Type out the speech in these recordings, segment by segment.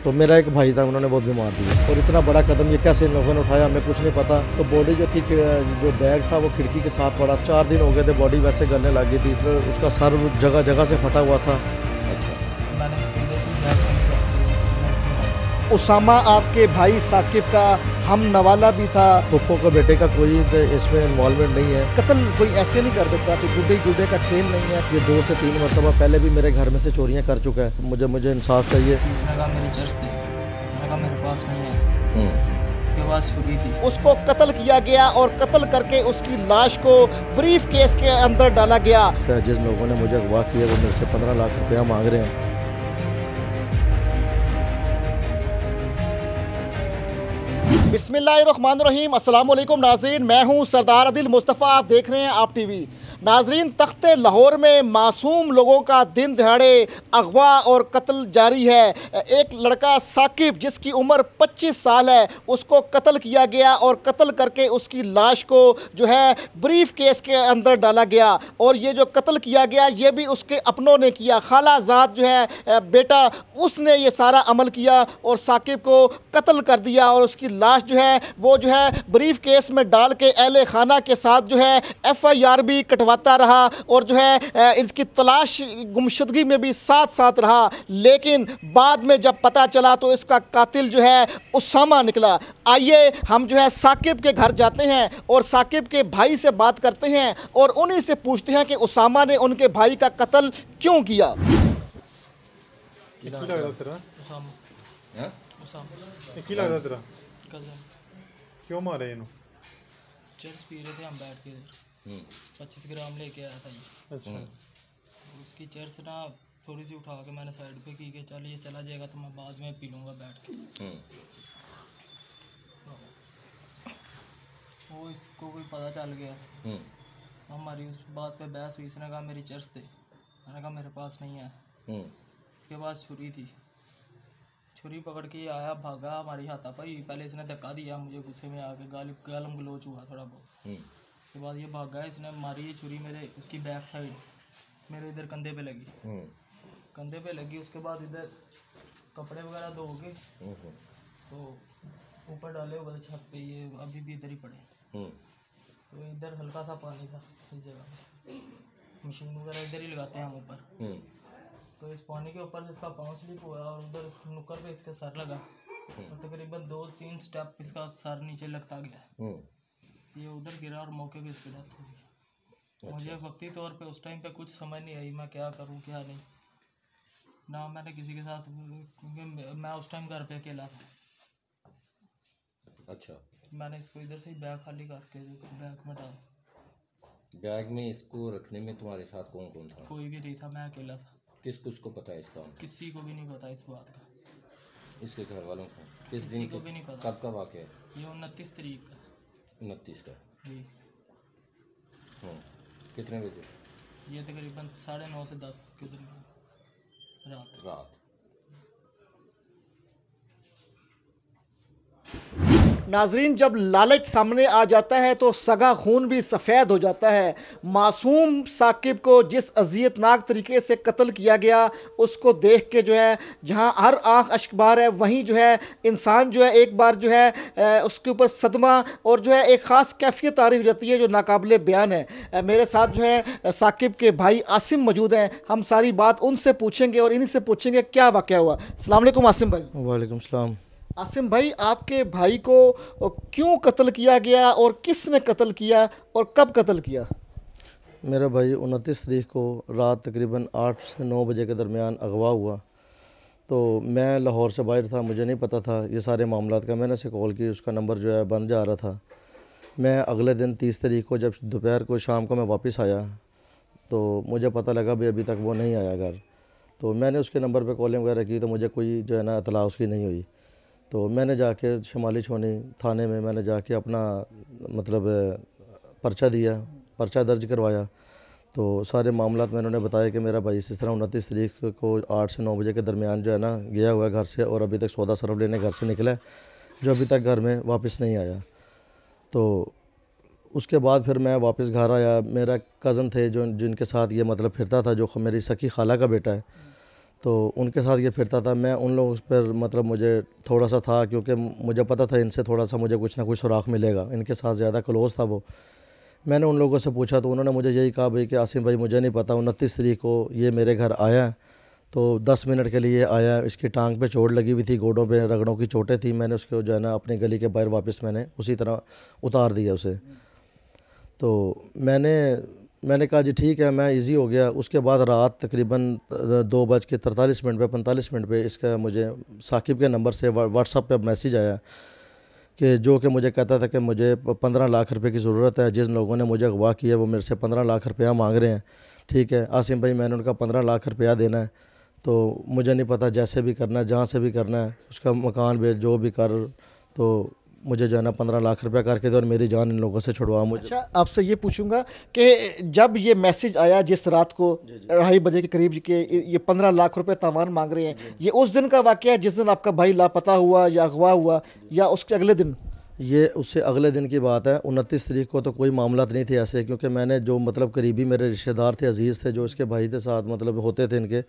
तो मेरा एक भाई था, उन्होंने बहुत बीमार दिया और इतना बड़ा कदम ये कैसे इन लोगों ने उठाया हमें कुछ नहीं पता। तो बॉडी जो थी, जो बैग था वो खिड़की के साथ पड़ा। 4 दिन हो गए थे, बॉडी वैसे गलने लगी थी, तो उसका सर जगह जगह से फटा हुआ था। उसामा आपके भाई साकिब का हम नवाला भी था। फुफ्फो का बेटे का कोई इसमें इन्वॉल्वमेंट नहीं है। कत्ल कोई ऐसे नहीं कर देता कि गुड्डे गुड्डे का खेल नहीं है। ये 2 से 3 मरतबा पहले भी मेरे घर में से चोरियां कर चुका है। मुझे इंसाफ चाहिए। मेरी चर्च थी, मेरे पास नहीं है। उसके बाद छुरी थी। उसको कत्ल किया गया और कत्ल करके उसकी लाश को ब्रीफ केस के अंदर डाला गया। जिन लोगों ने मुझे अगवा किया वो मेरे से 15 लाख रुपया मांग रहे हैं। बिस्मिल्लाहिर्रहमानिर्रहीम। अस्सलाम वालेकुम नाज़रीन, मैं हूं सरदार आदिल मुस्तफ़ा। आप देख रहे हैं आप टीवी। नाज़रीन, तख्ते लाहौर में मासूम लोगों का दिन दिहाड़े अगवा और कत्ल जारी है। एक लड़का साकिब जिसकी उम्र 25 साल है, उसको कत्ल किया गया और कत्ल करके उसकी लाश को जो है ब्रीफ केस के अंदर डाला गया। और ये जो कत्ल किया गया ये भी उसके अपनों ने किया। खालाजाद जो है बेटा, उसने ये सारा अमल किया और साकिब को कत्ल कर दिया और उसकी लाश जो है वो जो है ब्रीफ केस में डाल के अहले खाना के साथ जो है FIR भी कटवाता रहा और जो है इसकी तलाश गुमशुदगी में भी साथ साथ रहा। लेकिन बाद में जब पता चला तो इसका कातिल जो है उसामा निकला। आइए हम जो है साकिब के घर जाते हैं और साकिब के भाई से बात करते हैं और उन्हीं से पूछते हैं कि उसामा ने उनके भाई का कत्ल क्यों किया। क्यों मारे इन्हों? चर्च पी रहे थे हम बैठ के इधर। 25 ग्राम लेके आया था ये। अच्छा। उसकी चर्च ना थोड़ी सी उठा के मैंने साइड पे की कि चल ये चला जाएगा तो मैं बाद में पी लूँगा बैठ के। वो इसको कोई पता चल गया। हमारी उस बात पे बहस हुई। इसने कहा मेरी चर्च थे, मैंने कहा मेरे पास नहीं है। इसके बाद छुरी थी, छुरी पकड़ के आया, भागा, हमारी हाथापाई। पहले इसने धक्का दिया, मुझे गुस्से में आके गालम गलोच हुआ थोड़ा बहुत। उसके बाद ये भागा, इसने मारी ये छुरी मेरे उसकी बैक साइड मेरे इधर कंधे पे लगी। कंधे पे लगी। उसके बाद इधर कपड़े वगैरह धो के तो ऊपर डाले हुए छत पे, ये अभी भी इधर ही पड़े। तो इधर हल्का सा पानी था इस जगह, मशीन वगैरह इधर ही लगाते हैं हम ऊपर। तो इस पानी के ऊपर से इसका पाँव स्लिप हुआ और उधर नुक्कड़ पे इसका सर लगा और तकरीबन 2-3 स्टेप इसका सर नीचे लगता गया। ये उधर गिरा और मौके पे इसकी डेथ हो गई। मुझे वक्ती तौर पे उस टाइम पे कुछ समझ नहीं आई मैं क्या करूं क्या नहीं। ना मैंने किसी के साथ, क्योंकि मैं उस टाइम घर पे अकेला था। अच्छा। मैंने इसको इधर से ही बैग खाली करके बैग में डाला। बैग में इसको रखने में तुम्हारे साथ कौन कौन था? कोई भी नहीं था, मैं अकेला था। किस को पता है इसका? किसी को भी नहीं पता इस बात का। इसके घर वालों को? किस किसी दिन को भी नहीं पता। कब का वाक़या है? ये 29 तारीख का। 29 का? जी। कितने बजे? ये तकरीबन 9:30 से 10 के दरमियान रात। नाजरीन, जब लालच सामने आ जाता है तो सगा खून भी सफ़ेद हो जाता है। मासूम साकिब को जिस अजियतनाक तरीके से कत्ल किया गया उसको देख के जो है जहां हर आँख अश्कबार है, वहीं जो है इंसान जो है एक बार जो है उसके ऊपर सदमा और जो है एक ख़ास कैफियत तारी हो जाती है जो नाकाबिले बयान है। मेरे साथ जो है साकिब के भाई आसिम मौजूद हैं। हम सारी बात उनसे पूछेंगे और इन्हीं से पूछेंगे क्या वाक़या हुआ। अस्सलाम वालेकुम आसिम भाई। वालेकुम सलाम। आसिम भाई, आपके भाई को क्यों कत्ल किया गया और किसने कत्ल किया और कब कत्ल किया? मेरा भाई 29 तारीख को रात तकरीबन 8 से 9 बजे के दरमियान अगवा हुआ। तो मैं लाहौर से बाहर था, मुझे नहीं पता था ये सारे मामलात का। मैंने उसे कॉल की, उसका नंबर जो है बंद जा रहा था। मैं अगले दिन 30 तारीख को जब दोपहर को शाम को मैं वापस आया तो मुझे पता लगा भी अभी तक वो नहीं आया घर। तो मैंने उसके नंबर पर कॉलिंग वगैरह की तो मुझे कोई जो है ना इतला उसकी नहीं हुई। तो मैंने जाके शमाली छोनी थाने में मैंने जाके अपना मतलब पर्चा दिया, पर्चा दर्ज करवाया। तो सारे मामलात मैंने उन्हें बताया कि मेरा भाई इस तरह 29 तारीख को 8 से 9 बजे के दरमियान जो है ना गया हुआ है घर से और अभी तक सौदा सरफ लेने घर से निकला है, जो अभी तक घर में वापस नहीं आया। तो उसके बाद फिर मैं वापस घर आया। मेरा कज़न थे जो जिनके साथ ये मतलब फिरता था, जो मेरी सखी खाला का बेटा है। तो उनके साथ ये फिरता था। मैं उन लोगों पर मतलब मुझे थोड़ा सा था, क्योंकि मुझे पता था इनसे थोड़ा सा मुझे कुछ ना कुछ सुराख मिलेगा, इनके साथ ज़्यादा क्लोज़ था वो। मैंने उन लोगों से पूछा तो उन्होंने मुझे यही कहा भाई कि आसिम भाई मुझे नहीं पता, 29 तारीख को ये मेरे घर आया तो 10 मिनट के लिए आया, इसकी टांग पे चोट लगी हुई थी, गोडों पे रगड़ों की चोटें थी। मैंने उसको जो है ना अपनी गली के बाहर वापस मैंने उसी तरह उतार दिया उसे। तो मैंने कहा जी ठीक है, मैं इजी हो गया। उसके बाद रात तकरीबन 2:43 पे 45 मिनट पे इसका मुझे साकिब के नंबर से व्हाट्सएप पे मैसेज आया कि जो कि मुझे कहता था कि मुझे 15 लाख रुपए की ज़रूरत है, जिन लोगों ने मुझे अगवा किया वो मेरे से 15 लाख रुपया मांग रहे हैं। ठीक है आसिम भाई, मैंने उनका 15 लाख रुपया देना है, तो मुझे नहीं पता जैसे भी करना है, जहाँ से भी करना है, उसका मकान बेच जो भी कर, तो मुझे जो है ना 15 लाख रुपया करके दो और मेरी जान इन लोगों से छुड़वा मुझे। अच्छा, आपसे ये पूछूंगा कि जब ये मैसेज आया जिस रात को 2:30 बजे के करीब के ये 15 लाख रुपए तावान मांग रहे हैं, ये उस दिन का वाक़या है जिस दिन आपका भाई लापता हुआ या अगवा हुआ, या उसके अगले दिन? ये उससे अगले दिन की बात है। 29 तारीख को तो कोई मामला नहीं थे ऐसे, क्योंकि मैंने जो मतलब करीबी मेरे रिश्तेदार थे, अजीज़ थे, जो इसके भाई के साथ मतलब होते थे इनके,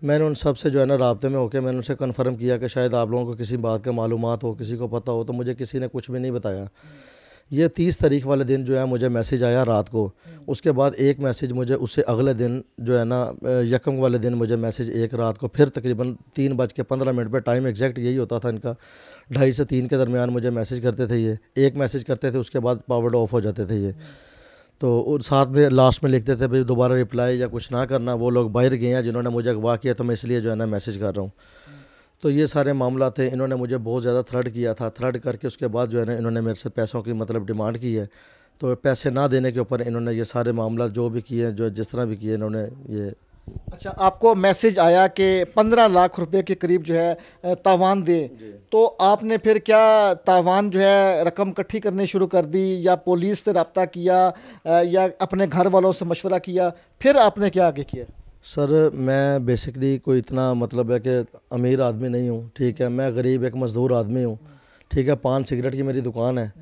मैंने उन सब से जो है ना राब्ते में होकर मैंने उनसे कन्फर्म किया कि शायद आप लोगों को किसी बात का मालूमात हो, किसी को पता हो, तो मुझे किसी ने कुछ भी नहीं बताया। ये 30 तारीख वाले दिन जो है मुझे मैसेज आया रात को। उसके बाद एक मैसेज मुझे उससे अगले दिन जो है ना यकम वाले दिन मुझे मैसेज एक रात को फिर तकरीबन 3:15 पे, टाइम एग्जैक्ट यही होता था इनका, 2:30 से 3 के दरमियान मुझे मैसेज करते थे। ये एक मैसेज करते थे, उसके बाद पावर ऑफ हो जाते थे ये। तो और साथ में लास्ट में लिखते थे भाई दोबारा रिप्लाई या कुछ ना करना, वो लोग बाहर गए हैं जिन्होंने मुझे अगवा किया, तो मैं इसलिए जो है ना मैसेज कर रहा हूँ। तो ये सारे मामला थे। इन्होंने मुझे बहुत ज़्यादा थ्रेट किया था। थ्रेट करके उसके बाद जो है ना इन्होंने मेरे से पैसों की मतलब डिमांड की है। तो पैसे ना देने के ऊपर इन्होंने ये सारे मामला जो भी किए, जो जिस तरह भी किए इन्होंने ये। अच्छा, आपको मैसेज आया कि 15 लाख रुपए के करीब जो है तावान दे, तो आपने फिर क्या तावान जो है रकम इकट्ठी करनी शुरू कर दी, या पुलिस से रब्ता किया, या अपने घर वालों से मशवरा किया, फिर आपने क्या आगे किया? सर मैं बेसिकली कोई इतना मतलब है कि अमीर आदमी नहीं हूँ, ठीक है, मैं गरीब एक मज़दूर आदमी हूँ, ठीक है, पान सिगरेट की मेरी दुकान है,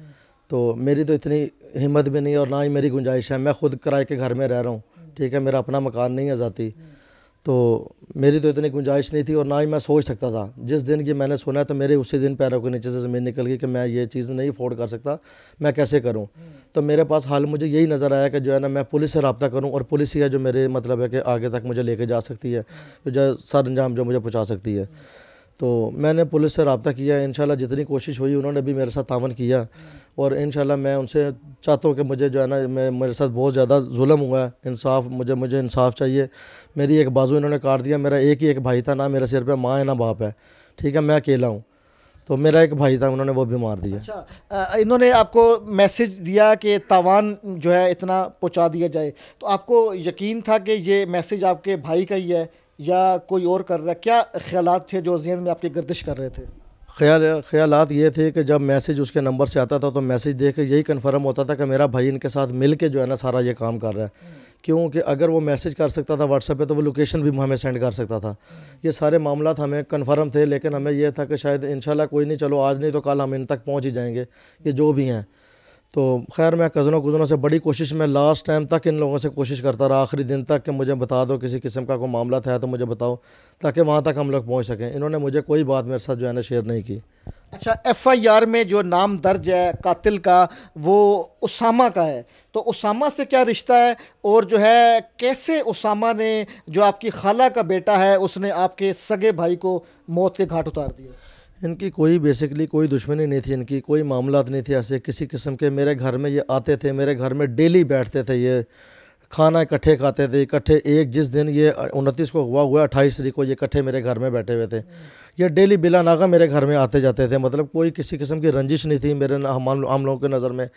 तो मेरी तो इतनी हिम्मत भी नहीं और ना ही मेरी गुंजाइश है। मैं खुद किराए के घर में रह रहा हूँ, ठीक है, मेरा अपना मकान नहीं है ज़ाती, तो मेरी तो इतनी गुंजाइश नहीं थी और ना ही मैं सोच सकता था। जिस दिन ये मैंने सुना तो मेरे उसी दिन पैरों के नीचे से ज़मीन निकल गई कि मैं ये चीज़ नहीं अफोर्ड कर सकता, मैं कैसे करूं। तो मेरे पास हाल मुझे यही नज़र आया कि जो है ना मैं पुलिस से रब्ता करूं, और पुलिस ही है जो मेरे मतलब है कि आगे तक मुझे लेके जा सकती है, जो सर अंजाम जो मुझे पहुँचा सकती है। तो मैंने पुलिस से रब्ता किया। इंशाल्लाह जितनी कोशिश हुई उन्होंने भी मेरे साथ तावन किया, और इंशाल्लाह मैं उनसे चाहता हूँ कि मुझे जो है ना मेरे साथ बहुत ज़्यादा जुल्म हुआ है, इंसाफ मुझे इंसाफ चाहिए। मेरी एक बाजू इन्होंने काट दिया। मेरा एक ही एक भाई था, ना मेरे सिर पे माँ है ना बाप है, ठीक है, मैं अकेला हूँ। तो मेरा एक भाई था, उन्होंने वो भी मार दिया। अच्छा, इन्होंने आपको मैसेज दिया कि तावान जो है इतना पहुंचा दिया जाए, तो आपको यकीन था कि ये मैसेज आपके भाई का ही है या कोई और कर रहा है? क्या ख्यालात थे जो ज़हन में आपके गर्दिश कर रहे थे? ख्यालात ये थे कि जब मैसेज उसके नंबर से आता था तो मैसेज देख के यही कन्फर्म होता था कि मेरा भाई इनके साथ मिल के जो है ना सारा ये काम कर रहा है। क्योंकि अगर वो मैसेज कर सकता था व्हाट्सएप पे तो वो लोकेशन भी हमें सेंड कर सकता था। ये सारे मामला हमें कन्फर्म थे, लेकिन हमें यह था कि शायद इंशाल्लाह कोई नहीं, चलो आज नहीं तो कल हम इन तक पहुँच ही जाएंगे, ये जो भी हैं। तो खैर मैं कज़नों से बड़ी कोशिश, मैं लास्ट टाइम तक इन लोगों से कोशिश करता रहा, आखिरी दिन तक, कि मुझे बता दो किसी किस्म का कोई मामला था तो मुझे बताओ, ताकि वहाँ तक हम लोग पहुँच सकें। इन्होंने मुझे कोई बात मेरे साथ जो है ना शेयर नहीं की। अच्छा, FIR में जो नाम दर्ज है कातिल का वो उसामा का है, तो उसामा से क्या रिश्ता है, और जो है कैसे उसामा ने, जो आपकी खाला का बेटा है, उसने आपके सगे भाई को मौत के घाट उतार दिया? इनकी कोई बेसिकली कोई दुश्मनी नहीं थी, इनकी कोई मामला नहीं थे ऐसे किसी किस्म के। मेरे घर में ये आते थे, मेरे घर में डेली बैठते थे, ये खाना इकट्ठे खाते थे इकट्ठे। एक जिस दिन ये 29 को हुआ 28 तारीख को ये इकट्ठे मेरे घर में बैठे हुए थे। ये डेली बिला नागा मेरे घर में आते जाते थे, मतलब कोई किसी किस्म की रंजिश नहीं थी मेरे हम लोगों की नज़र में,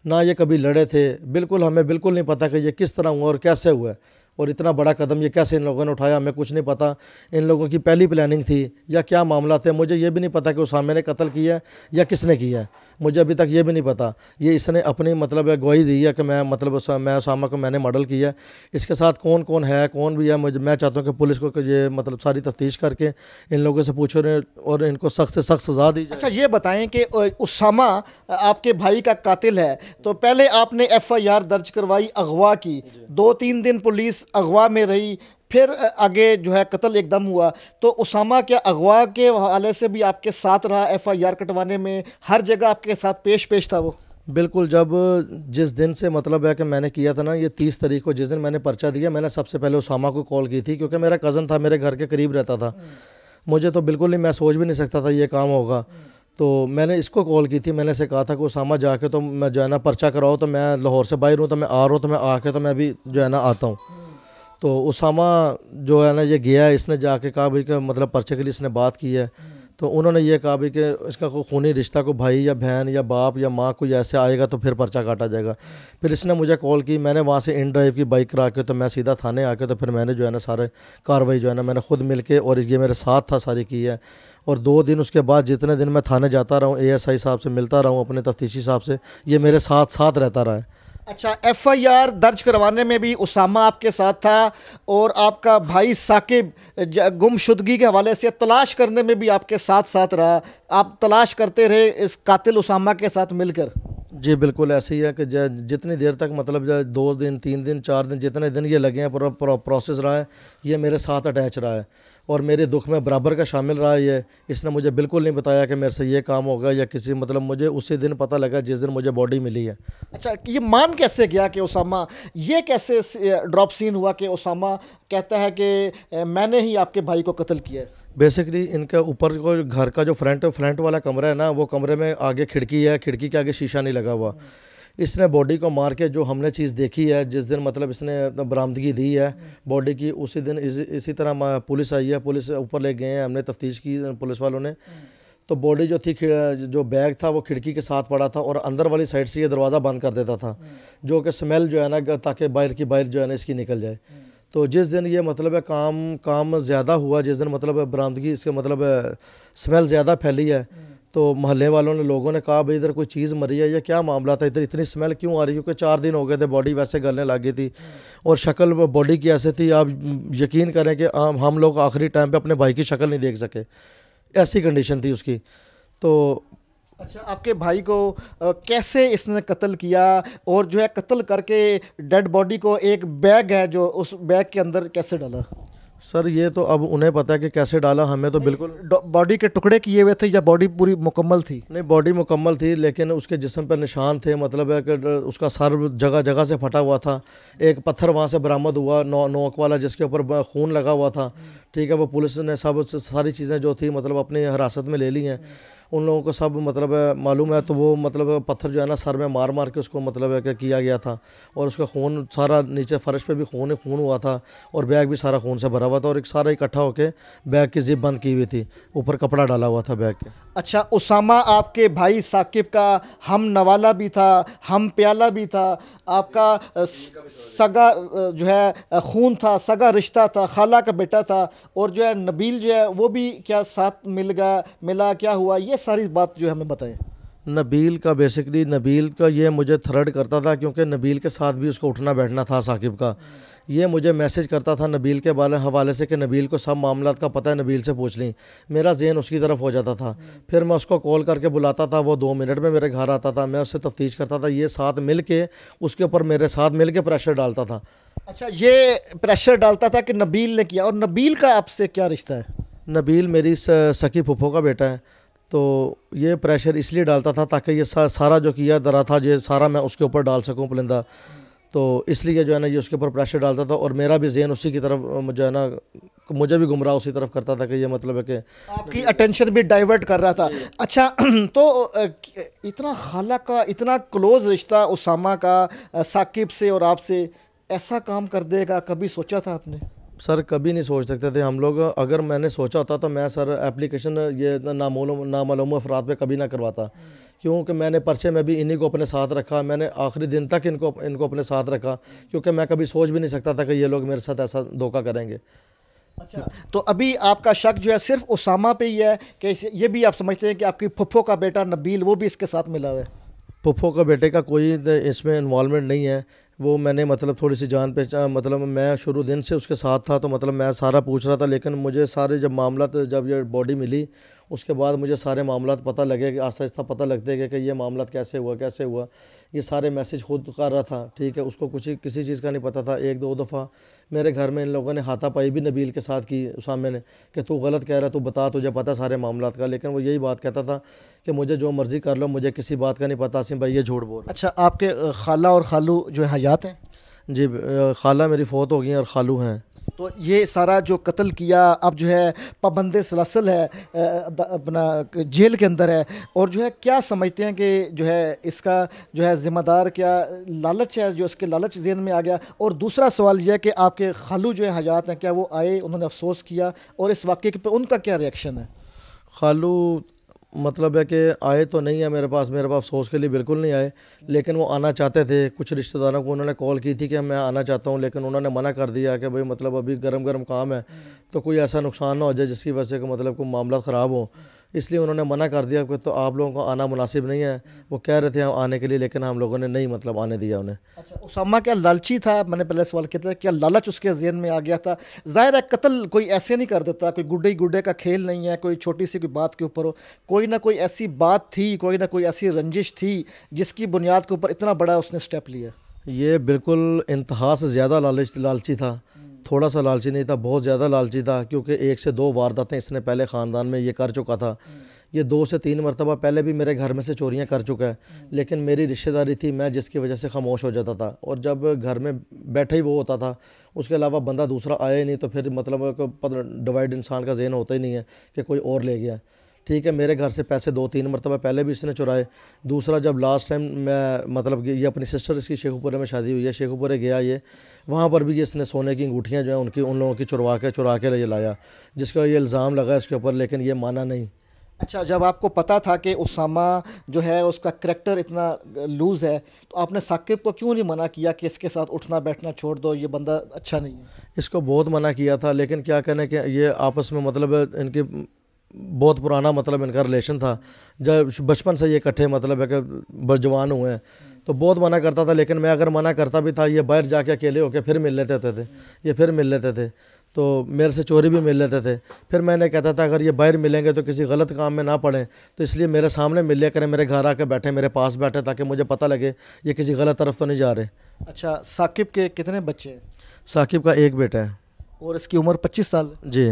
ना ये कभी लड़े थे। बिल्कुल हमें बिल्कुल नहीं पता कि ये किस तरह हुआ और कैसे हुआ, और इतना बड़ा कदम ये कैसे इन लोगों ने उठाया, हमें कुछ नहीं पता। इन लोगों की पहली प्लानिंग थी या क्या मामला थे, मुझे ये भी नहीं पता कि उसामे ने कत्ल किया या किसने किया है, मुझे अभी तक ये भी नहीं पता। ये इसने अपनी मतलब गवाही दी है कि मैं मतलब मैं उसामा को मैंने मर्डर किया। इसके साथ कौन कौन है, कौन भी है, मैं चाहता हूँ कि पुलिस को ये मतलब सारी तफ्तीश करके इन लोगों से पूछो और इनको सख्त से सख्त सज़ा दी जाए। अच्छा, ये बताएं कि उसामा आपके भाई का कातिल है, तो पहले आपने FIR दर्ज करवाई, अगवा की, 2-3 दिन पुलिस अगवा में रही, फिर आगे जो है कत्ल एकदम हुआ। तो उसामा क्या अगवा के हवाले से भी आपके साथ रहा, FIR कटवाने में हर जगह आपके साथ पेश था वो? बिल्कुल। जब जिस दिन से मतलब है कि मैंने किया था ना, ये 30 तारीख को जिस दिन मैंने पर्चा दिया, मैंने सबसे पहले उसामा को कॉल की थी, क्योंकि मेरा कज़न था, मेरे घर के करीब रहता था। मुझे तो बिल्कुल नहीं, मैं सोच भी नहीं सकता था ये काम होगा। तो मैंने इसको कॉल की थी, मैंने से कहा था कि उसामा जाके तो मैं जो है ना पर्चा कराओ, तो मैं लाहौर से बाहर हूँ, तो मैं आ रहा हूँ, तो मैं आके तो मैं भी जो है ना आता हूँ। तो उसामा जो है ना ये गया, इसने जाके कहा भाई कि मतलब पर्चे के लिए इसने बात की है। तो उन्होंने ये कहा भाई कि इसका कोई खूनी रिश्ता, कोई भाई या बहन या बाप या माँ कोई ऐसे आएगा तो फिर पर्चा काटा जाएगा। फिर इसने मुझे कॉल की, मैंने वहाँ से इन ड्राइव की बाइक करा के तो मैं सीधा थाने आके तो फिर मैंने जो है ना सारे कार्रवाई जो है ना मैंने खुद मिल के, और ये मेरे साथ था, सारी की है। और 2 दिन उसके बाद जितने दिन मैं थाने जाता रहा हूँ, ASI साहब से मिलता रहा हूँ, अपने तफ्तीशी साहब से, ये मेरे साथ साथ रहता रहा है। अच्छा, FIR दर्ज करवाने में भी उसामा आपके साथ था, और आपका भाई साकिब गुमशुदगी के हवाले से तलाश करने में भी आपके साथ साथ रहा। आप तलाश करते रहे इस कातिल उसामा के साथ मिलकर? जी बिल्कुल ऐसे ही है कि जितनी देर तक मतलब 2 दिन 3 दिन 4 दिन जितने दिन ये लगे हैं, पूरा प्रोसेस रहा है, ये मेरे साथ अटैच रहा है और मेरे दुख में बराबर का शामिल रहा है। ये इसने मुझे बिल्कुल नहीं बताया कि मेरे से ये काम होगा या किसी, मतलब मुझे उसी दिन पता लगा जिस दिन मुझे बॉडी मिली है। अच्छा, ये मान कैसे गया कि उसामा, ये कैसे ड्रॉप सीन हुआ कि उसामा कहता है कि मैंने ही आपके भाई को कत्ल किया है? बेसिकली इनके ऊपर को घर का जो फ्रंट वाला कमरा है ना, वो कमरे में आगे खिड़की है, खिड़की के आगे शीशा नहीं लगा हुआ। इसने बॉडी को मार के, जो हमने चीज़ देखी है जिस दिन मतलब इसने बरामदगी दी है बॉडी की, उसी दिन इसी तरह पुलिस आई है, पुलिस ऊपर ले गए हैं, हमने तफ्तीश की पुलिस वालों ने। तो बॉडी जो थी, जो बैग था वो खिड़की के साथ पड़ा था और अंदर वाली साइड से ये दरवाज़ा बंद कर देता था, जो कि स्मेल जो है ना, ताकि बाहर जो है ना इसकी निकल जाए। तो जिस दिन ये मतलब है काम ज़्यादा हुआ, जिस दिन मतलब बरामदगी इसके मतलब स्मेल ज़्यादा फैली है, तो मोहल्ले वालों ने, लोगों ने कहा भाई इधर कोई चीज़ मरी है या क्या मामला था, इधर इतनी स्मेल क्यों आ रही है? क्योंकि 4 दिन हो गए थे, बॉडी वैसे गलने लग गई थी और शक्ल बॉडी की ऐसे थी, आप यकीन करें कि हम लोग आखिरी टाइम पे अपने भाई की शक्ल नहीं देख सके, ऐसी कंडीशन थी उसकी। तो अच्छा, आपके भाई को कैसे इसने कत्ल किया, और जो है कत्ल करके डेड बॉडी को एक बैग है जो उस बैग के अंदर कैसे डाला? सर ये तो अब उन्हें पता है कि कैसे डाला, हमें तो बिल्कुल। बॉडी के टुकड़े किए हुए थे या बॉडी पूरी मुकम्मल थी? नहीं, बॉडी मुकम्मल थी, लेकिन उसके जिस्म पर निशान थे, मतलब है कि उसका सर जगह जगह से फटा हुआ था। एक पत्थर वहाँ से बरामद हुआ, नोक वाला, जिसके ऊपर खून लगा हुआ था। ठीक है, वो पुलिस ने सब सारी चीज़ें जो थी मतलब अपनी हिरासत में ले ली हैं। उन लोगों को सब मतलब मालूम है। तो वो मतलब पत्थर जो है ना सर में मार मार के उसको मतलब है कि किया गया था, और उसका खून सारा नीचे फर्श पे भी खून हुआ था, और बैग भी सारा खून से भरा हुआ था, और एक सारा इकट्ठा होके बैग की जिप बंद की हुई थी, ऊपर कपड़ा डाला हुआ था बैग के। अच्छा, उसामा आपके भाई साकिब का हम नवाला भी था, हम प्याला भी था, आपका सगा जो है खून था, सगा रिश्ता था, खाला का बेटा था, और जो है नबील जो है वो भी क्या साथ मिला क्या हुआ, ये सारी बात जो है हमें बताएं। नबील का बेसिकली, नबील का ये मुझे थ्रेड करता था, क्योंकि नबील के साथ भी उसको उठना बैठना था साकिब का। ये मुझे मैसेज करता था नबील के हवाले से कि नबील को सब मामलात का पता है, नबील से पूछ ली। मेरा ज़हन उसकी तरफ हो जाता था। फिर मैं उसको कॉल करके बुलाता था, वो 2 मिनट में मेरे घर आता था, मैं उससे तफ्तीश करता था, ये साथ मिल के उसके ऊपर मेरे साथ मिल के प्रेशर डालता था। अच्छा, ये प्रेशर डालता था कि नबील ने किया, और नबील का आपसे क्या रिश्ता है? नबील मेरी सकी फुफो का बेटा है। तो ये प्रेशर इसलिए डालता था ताकि ये सारा जो किया दरा था, ये सारा मैं उसके ऊपर डाल सकूं पुलिंदा। तो इसलिए जो है ना ये उसके ऊपर प्रेशर डालता था, और मेरा भी ज़हन उसी की तरफ जो है ना, मुझे भी गुमराह उसी तरफ करता था कि ये मतलब है कि आपकी अटेंशन भी डाइवर्ट कर रहा था। अच्छा, तो इतना खाला का इतना क्लोज रिश्ता उसामा का साकिब से और आपसे, ऐसा काम कर देगा, कभी सोचा था आपने? सर कभी नहीं सोच सकते थे हम लोग। अगर मैंने सोचा होता तो मैं सर एप्लीकेशन ये नामालूम अफराद पे कभी ना करवाता, क्योंकि मैंने पर्चे में भी इन्हीं को अपने साथ रखा, मैंने आखिरी दिन तक इनको अपने साथ रखा, क्योंकि मैं कभी सोच भी नहीं सकता था कि ये लोग मेरे साथ ऐसा धोखा करेंगे। अच्छा, तो अभी आपका शक जो है सिर्फ उसामा पे ही है कि ये भी आप समझते हैं कि आपकी फुफ्फो का बेटा नबील वो भी इसके साथ मिला हुआ है? फुफ्फो का बेटे का कोई इसमें इन्वॉल्वमेंट नहीं है। वो मैंने मतलब थोड़ी सी जान पहचान, मतलब मैं शुरू दिन से उसके साथ था, तो मतलब मैं सारा पूछ रहा था, लेकिन मुझे सारे जब मामला जब ये बॉडी मिली उसके बाद मुझे सारे मामलात पता लगे कि आहिस्ता आहिस्ता पता लगते गए कि ये मामला कैसे हुआ। ये सारे मैसेज खुद कर रहा था, ठीक है, उसको कुछ किसी चीज़ का नहीं पता था। एक दो दफ़ा मेरे घर में इन लोगों ने हाथापाई भी नबील के साथ की, उसामे ने, कि तू गलत कह रहा है, तू बता, तुझे पता सारे मामलात का। लेकिन वो यही बात कहता था कि मुझे जो मर्ज़ी कर लो, मुझे किसी बात का नहीं पता, आसिम भाई ये झूठ बोल। अच्छा, आपके खाला और खालू जो है हयात हैं? जी, खाला मेरी फ़ौत हो गई हैं और खालू हैं। तो ये सारा जो कत्ल किया अब जो है पाबंद सलसल है, अपना जेल के अंदर है, और जो है क्या समझते हैं कि जो है इसका जो है ज़िम्मेदार क्या लालच है जो इसके लालच ज़हन में आ गया? और दूसरा सवाल यह है कि आपके खालू जो है हयात हैं, क्या वो आए, उन्होंने अफसोस किया, और इस वाक़े पे उनका क्या रिएक्शन है? खालू मतलब है कि आए तो नहीं है मेरे पास अफसोस के लिए बिल्कुल नहीं आए, लेकिन वो आना चाहते थे। कुछ रिश्तेदारों को उन्होंने कॉल की थी कि मैं आना चाहता हूँ, लेकिन उन्होंने मना कर दिया कि भाई मतलब अभी गरम काम है, तो कोई ऐसा नुकसान ना हो जाए जिसकी वजह से कि मतलब कोई मामला ख़राब हो, इसलिए उन्होंने मना कर दिया कि तो आप लोगों को आना मुनासिब नहीं है। वो कह रहे थे आने के लिए, लेकिन हम लोगों ने नहीं मतलब आने दिया उन्हें। अच्छा, उसामा क्या लालची था? मैंने पहले सवाल किया था, क्या लालच उसके ज़हन में आ गया था? ज़ाहिर है कत्ल कोई ऐसे नहीं कर देता, कोई गुड्डे का खेल नहीं है, कोई छोटी सी कोई बात के ऊपर हो, कोई ना कोई ऐसी बात थी, कोई ना कोई ऐसी रंजिश थी जिसकी बुनियाद के ऊपर इतना बड़ा उसने स्टेप लिया। ये बिल्कुल इंतहा से ज़्यादा लालची था, थोड़ा सा लालची नहीं था, बहुत ज़्यादा लालची था, क्योंकि 1 से 2 वारदातें इसने पहले ख़ानदान में ये कर चुका था। ये 2 से 3 मरतबा पहले भी मेरे घर में से चोरियां कर चुका है, लेकिन मेरी रिश्तेदारी थी, मैं जिसकी वजह से खामोश हो जाता था। और जब घर में बैठा ही वो होता था, उसके अलावा बंदा दूसरा आया ही नहीं, तो फिर मतलब डिवाइड इंसान का ज़हन होता ही नहीं है कि कोई और ले गया। ठीक है, मेरे घर से पैसे 2-3 मरतबा पहले भी इसने चुराए। दूसरा, जब लास्ट टाइम मैं मतलब कि ये अपनी सिस्टर, इसकी शेखुपुरे में शादी हुई है, शेखुपुरे गया ये, वहाँ पर भी ये इसने सोने की अंगूठियाँ जो है उन लोगों की चुरा के ये लाया, जिसका ये इल्ज़ाम लगा इसके ऊपर, लेकिन ये माना नहीं। अच्छा, जब आपको पता था कि उसामा जो है उसका करैक्टर इतना लूज़ है, तो आपने साकिब को क्यों नहीं मना किया कि इसके साथ उठना बैठना छोड़ दो, ये बंदा अच्छा नहीं है? इसको बहुत मना किया था, लेकिन क्या कहने कि ये आपस में मतलब इनकी बहुत पुराना मतलब इनका रिलेशन था, जब बचपन से ये इकट्ठे मतलब है कि जवान हुए हैं, तो बहुत मना करता था। लेकिन मैं अगर मना करता भी था, ये बाहर जाके अकेले होकर फिर मिल लेते थे, ये फिर मिल लेते थे, तो मेरे से चोरी भी मिल लेते थे। फिर मैंने कहता था अगर ये बाहर मिलेंगे तो किसी गलत काम में ना पड़ें, तो इसलिए मेरे सामने मिल लिया करें, मेरे घर आके बैठे, मेरे पास बैठे, ताकि मुझे पता लगे ये किसी गलत तरफ तो नहीं जा रहे। अच्छा, साकिब के कितने बच्चे हैं? साकिब का एक बेटा है और इसकी उम्र 25 साल है। जी।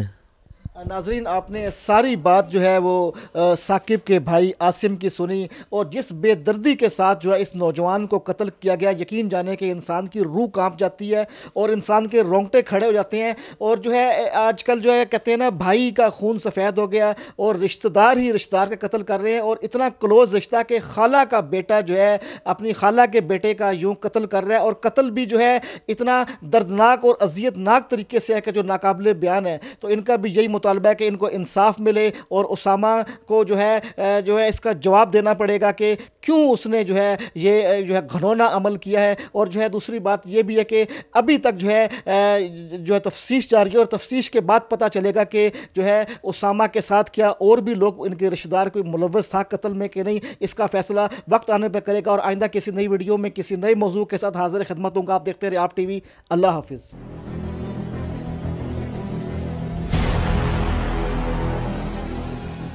नाजरीन, आपने सारी बात जो है वो साकिब के भाई आसिम की सुनी, और जिस बेदर्दी के साथ जो है इस नौजवान को कत्ल किया गया, यकीन जाने के इंसान की रूह कांप जाती है और इंसान के रोंगटे खड़े हो जाते हैं। और जो है आजकल जो है कहते हैं ना, भाई का खून सफ़ेद हो गया और रिश्तेदार ही रिश्तेदार का कत्ल कर रहे हैं, और इतना क्लोज़ रिश्ता कि खाला का बेटा जो है अपनी खाला के बेटे का यूँ कत्ल कर रहा है, और कत्ल भी जो है इतना दर्दनाक और अजियतनाक तरीके से है कि जो नाकाबिले बयान है। तो इनका भी यही मुतालबा है कि इनको इंसाफ मिले, और उसामा को जो है इसका जवाब देना पड़ेगा कि क्यों उसने जो है घिनौना अमल किया है। और जो है दूसरी बात ये भी है कि अभी तक जो है तफ्तीश जारी है, और तफ्तीश के बाद पता चलेगा कि जो है उसामा के साथ क्या और भी लोग, इनके रिश्तेदार कोई मुलव्वस था कत्ल में कि नहीं, इसका फैसला वक्त आने पर करेगा। और आइंदा किसी नई वीडियो में किसी नए मौजू के साथ हाजिर खिदमत होगा। आप देखते रहे आप टीवी। अल्लाह हाफिज़।